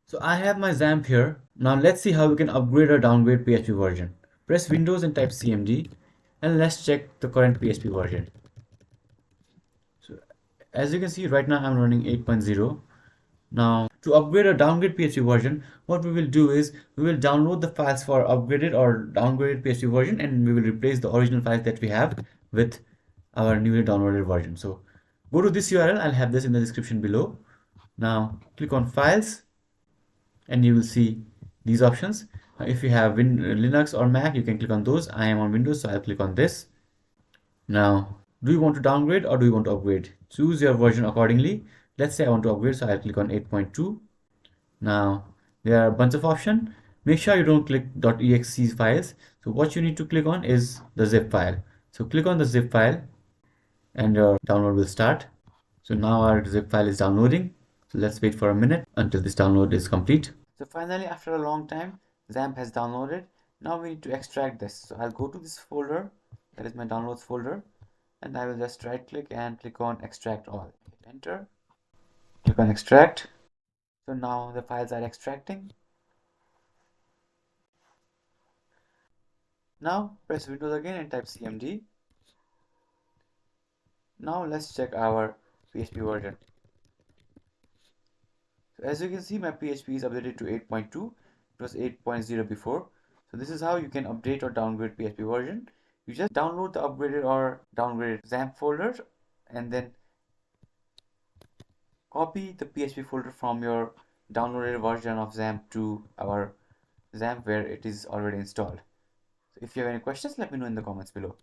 So I have my XAMPP here. Now let's see how we can upgrade or downgrade PHP version. Press Windows and type CMD, and let's check the current PHP version. So as you can see right now I'm running 8.0. Now to upgrade or downgrade PHP version, what we will do is we will download the files for upgraded or downgraded PHP version, and we will replace the original files that we have with our newly downloaded version. So go to this URL, I'll have this in the description below. Now click on files and you will see these options. If you have Linux or Mac, you can click on those. I am on Windows, so I'll click on this. Now, do you want to downgrade or do you want to upgrade? Choose your version accordingly. Let's say I want to upgrade, so I'll click on 8.2. Now, there are a bunch of options. Make sure you don't click .exe files. So what you need to click on is the zip file. So click on the zip file and your download will start. So now our zip file is downloading. So let's wait for a minute until this download is complete. So finally, after a long time, XAMPP has downloaded. Now we need to extract this. So I'll go to this folder, that is my downloads folder, and I will just right click and click on extract all. Hit enter, click on extract. So now the files are extracting. Now press Windows again and type CMD. Now let's check our PHP version. So as you can see, my PHP is updated to 8.2. It was 8.0 before. So this is how you can update or downgrade PHP version. You just download the upgraded or downgraded XAMPP folder and then copy the PHP folder from your downloaded version of XAMPP to our XAMPP where it is already installed. So if you have any questions, let me know in the comments below.